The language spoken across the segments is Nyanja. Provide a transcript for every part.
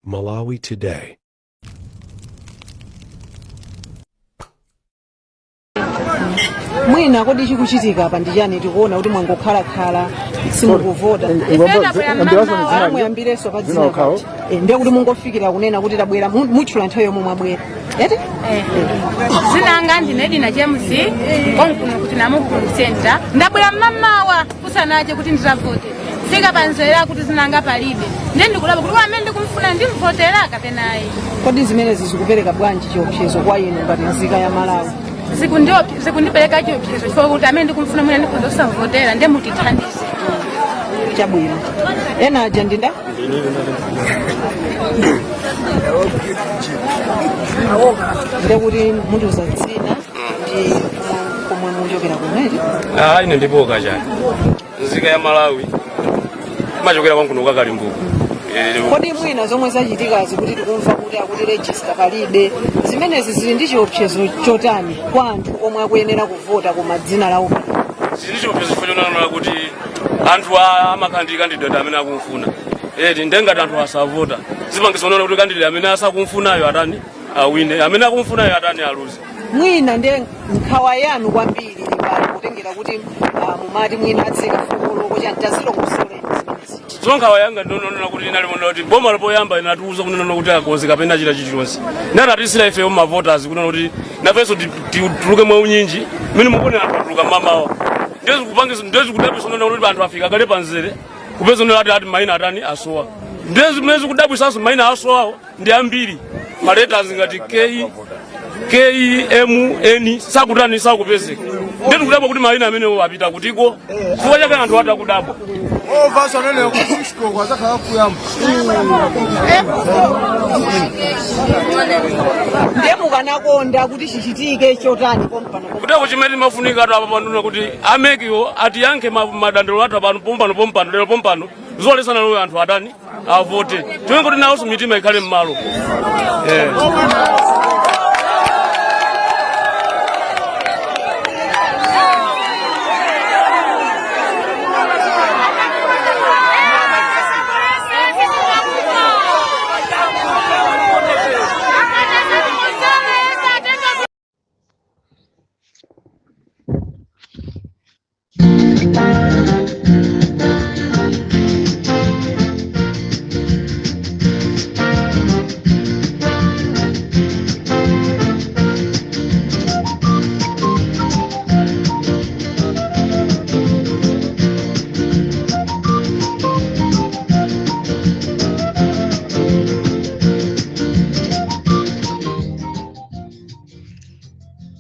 Malawi Today. Mwina kodi chikuchitika apa ndi chani tikuona kuti mwangokhala simukuvota muyambireso pa dzina kuti ndiye kuti mungofikira kunena kuti tabwera mutchula nthawi yomwe mwabwera ete zinanga ndinedina James konkuno kuti namuku center ndabwera mmamawa kusanaje kuti nditavote sika panzera kuti zinanga palibe ndiye ndikulaba kuti amene ndikumfuna ndimvotera kapenayi. Kodi zimene zikupereka bwanji chiopsezo kwa inu ngati nzika ya Malawi? Zikundipereka chiopsezo chifukwa kuti amene ndikumfuna mwina ndikhoza kusavotera ndiye mutithandize. Chabwino ena aja ndinda ndiye kuti mundiuza dzina ndi komwe muchokera kumene. Ine ndipoka chani nzika ya Malawi machokera kwankuno kwa Kalimbuku. Kodi mwina zomwe zachitikazi kuti tikumva kuti akuti register palibe zimenezi zili ndi chiopsezo chotani kwa anthu omwe akuyenera kuvota koma dzina lawo zili chiopsezo chonana kuti anthu amakandidate amene akumfuna ndengati anthu asavota zipangisonana kuti kandidate amene asakumfunayo atani awine amene akumfunayo atani aluze. Mwina ndi nkhawa yanu kwambiri pali kutengera kuti mumati mwina atsika fukulo kuti antazilo kusoleni zimenezi. Zonkhawa yanga ndinonona kuti inalimona kuti boma lipoyamba inatiuza kunena kuti akonzeka pena chita chilichonse natatisira ife ma voters kunena kuti nafenso tuluke mwa unyinji mene mukuonera anthu atuluka mmamawa ndezi kudabwisana kuti anthu afika kale panzere kupeza noti ati maina atani asowa ndezi mezi kudabwisanso maina asowawo ndi ambiri maletters ngati KMN sakutani sakupezeka ndezi kudabwa kuti maina amenewo apita kutiko chifukwa chake anthu atakudabwa. Ndiye mukanakonda kuti chichitike chotani pompano kuteko chimene mafunika atu apa panduna kuti amekiwo atiyankhe madandaulo atu apano pompano lero pompano zolesana loyo anthu atani avote tiwe kuti nawonso mitima ikhale m'malo.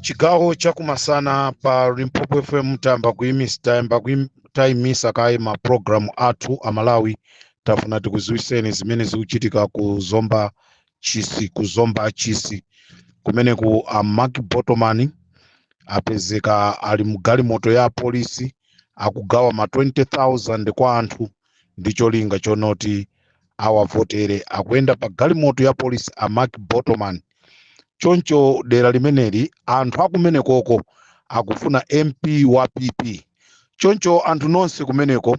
Chigawo chakumasana pa Limpopo FM tamba kuimisa kai ma program atu amalawi tafuna tikuziwiseni zimene zikuchitika kuzomba chisi kumene ku Mark Bottomani apezeka ali mugali moto ya polisi akugawa ma 20,000 kwa anthu ndicho linga chonoti awavotere akuenda pa gali moto ya polisi a Mark Bottomani. Choncho dera limeneli anthu akumenekoko akufuna MP wa PP. Choncho anthu nonse kumeneko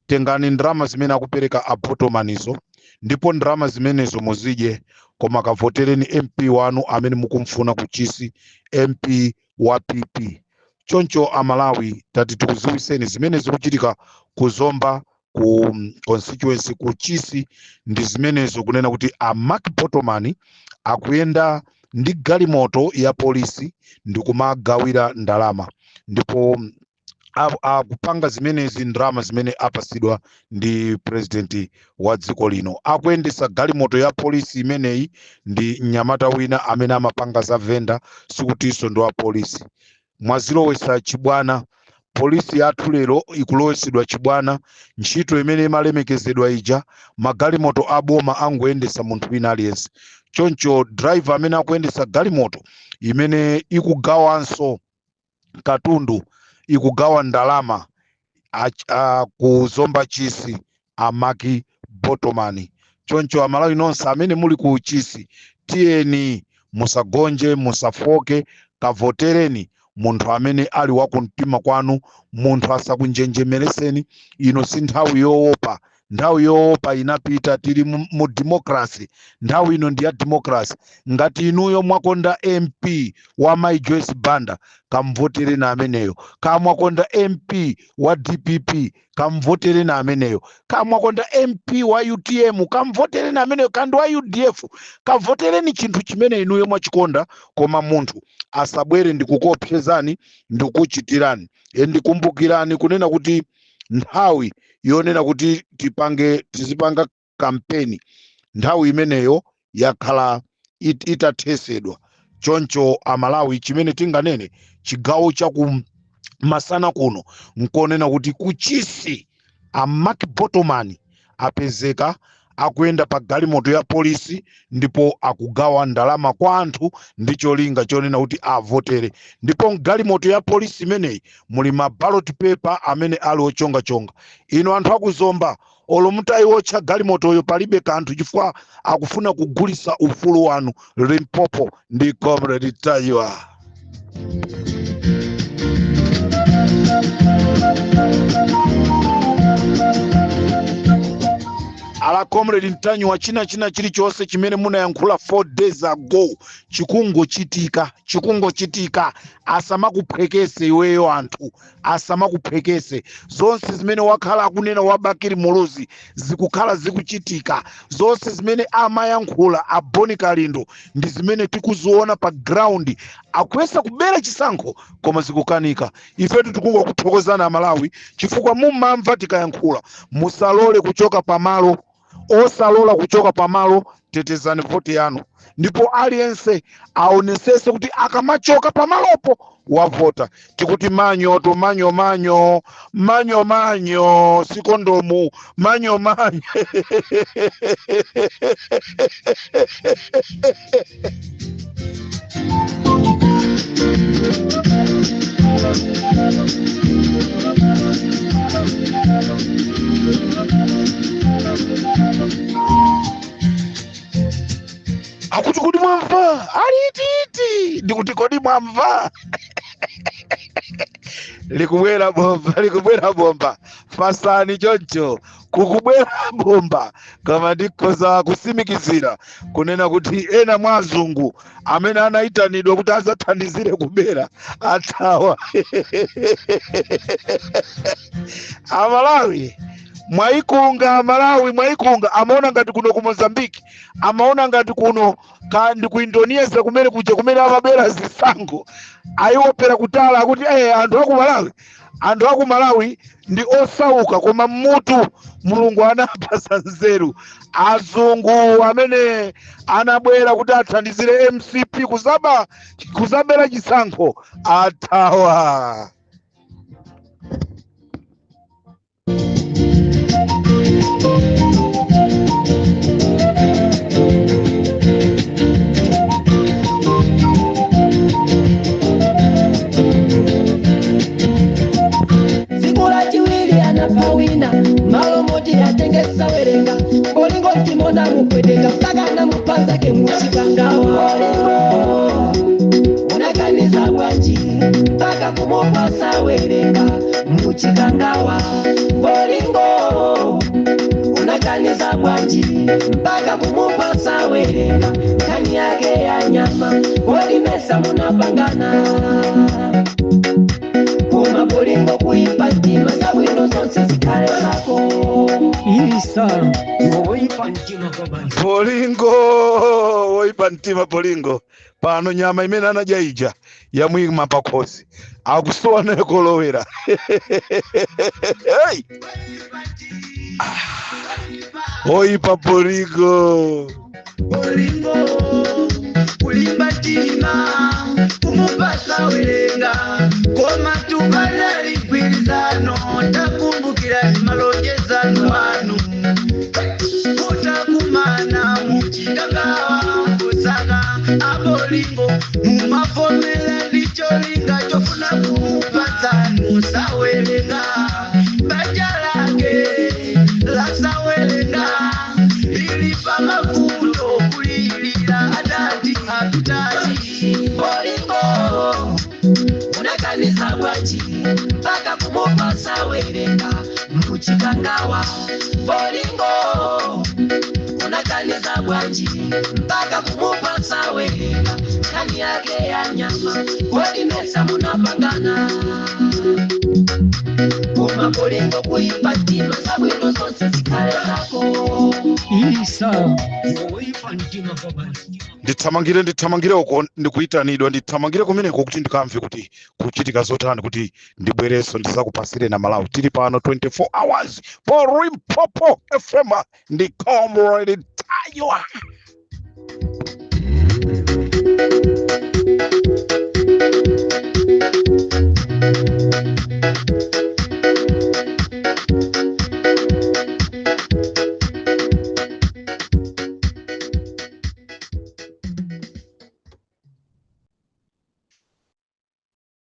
tengani ndrama zimene akupereka a Bottomanizo ndipo ndrama zimenezo muzidye koma kavotereni MP wanu amene mukumfuna kuchisi MP wa PP. Choncho amalawi tati tikuziwiseni zimene zikuchitika kuzomba ku constituency kuchisi ndi zimenezo kunena kuti a Mark Bottomani akuyenda ndi galimoto ya polisi ndikumagawira ndalama ndipo akupanga zimenezi ndrama zimene apasidwa ndi president wa dziko lino akuyendesa galimoto ya polisi imeneyi ndi mnyamata wina amene amapanga za venda sikutiso ndo wa polisi mwazilowesa chibwana polisi yathu lero ikulowesedwa chibwana ntchito imene imalemekezedwa ija magalimoto aboma angoyendesa munthu wina aliyense. Choncho driver amene akuyendesa galimoto imene ikugawanso katundu ikugawa ndalama kuzomba chisi a Mark Bottomani. Choncho amalawi nonse amene muli ku chisi tiyeni musagonje musafoke kavotereni munthu amene ali wakumtima kwanu munthu asakunjenjemereseni ino si nthawi yoopa nthawi yopa inapita, tili mu democracy, nthawi ino ndi ya democracy. Ngati inuyo mwakonda MP wa Mai Joyce Banda, kamvotere na ameneyo. Kama mwakonda MP wa DPP, kamvotere na ameneyo. Kama mwakonda MP wa UTM, kamvotere na ameneyo. Kandi wa UDF, kamvotere ni chinthu chimene inuyo mwachikonda, koma munthu asabwere ndikukuopsezani ndikuchitirani. Ndikumbukirani kunena kuti nthawi yonena kuti tizipanga kampeni, nthawi imeneyo yakhala itathesedwa. Choncho Amalawi chimene tinganene chigawo chaku masana kuno nkonena kuti kuchisi Mark Bottoman apezeka akuyenda pa galimoto ya polisi ndipo akugawa ndalama kwa anthu ndi cholinga chonena kuti avotere. Ndipo galimoto ya polisi imeneyi muli ma ballot paper amene ali ochonga. Ino anthu akuzomba olomutayi wotcha galimoto yo palibe kanthu chifukwa akufuna kugulisa ufulu wanu. Limpopo ndi Comrade Tayiwa. Ala Comrade Tayiwa, china chilichonse chimene munayankhula 4 days ago chikungo chitika asamakuphekese iweyo anthu, asamakuphekese. Zonse zimene wakhala akunena wabakiri molozi zikukhala zikuchitika. Zonse zimene amayankhula aboni kalindo ndi zimene tikuziona pa ground. Akuyesa kubera chisankho koma zikukanika. Ifetu tikungo kuthokozana Amalawi chifukwa mumamva tikayankhula. Musalole kuchoka pamalo, osalola kuchoka pamalo, tetezani voti yanu. Ndipo aliyense aonesese kuti akamachoka pamalopo wavota. Tikuti manyo sikondomu manyo. Akuti kodi mwamva alititi ndikuti kodi mwamva. likubwera bomba fasani choncho kukubwera bomba kama ndikoza kusimikizira kunena kuti ena mwazungu amene anaitanidwa kuti azathandizire kubera atawa. Amalawi mwaikunga amaona ngati kuno ku Mozambique, amaona ngati kuno kandi ku Indonesia kumene amabera zisango ayiopera kutala kuti anthu aku Malawi ndi osauka koma mutu Mulungu anapasa nzeru. Azungu amene anabwera kuti athandizire MCP kuzabera chisankho atawa. Pawina malomoti atengesa werenga bolingo timona mukwedenga mpaka mupanza ke musikangawa. Unakaniza bwanji mpaka kumupasa werenga muchikangawa. Bolingo unakaniza bwanji mpaka kumupasa werenga kani yake ya nyama walimesa munapangana. Kuma bolingo kuipa ntima zawino zonse zikale zako. Isa woipa ntima kabanji bolingo woipa ntima bolingo pano nyama imene anajaija ya mwima pakosi akusowa nayo kolowera. Hey! Woipa bolingo kulimba ntima kumupasa werenga koma tubana likwilizano takumbukira malonjezano anu kutakumana muchikangawa kusaka abolingo mumafomela licholinga chofuna kumupasanu sawerenga bajalake la sawerenga ilipa mafundo kulilira adati hatutati. Bolingo unakanisa bwaji mpaka kumupasa werenga kuchikangawa Bolingo unakaliza bwanji mpaka kumupasa wehela kani yake ya nyama Bolinesa munapangana Uma Bolingo kuipatima sabwino zonse zikale zako Isa uipantima kwa basi ndithamangire uko ndikuyitanidwa ndithamangire kumeneko kuti ndikamve kuti kuchitika zotani kuti ndibwereso ndisakupasire na malawi tili pano 24 hours po Limpopo FM ndi Comrade Tayo.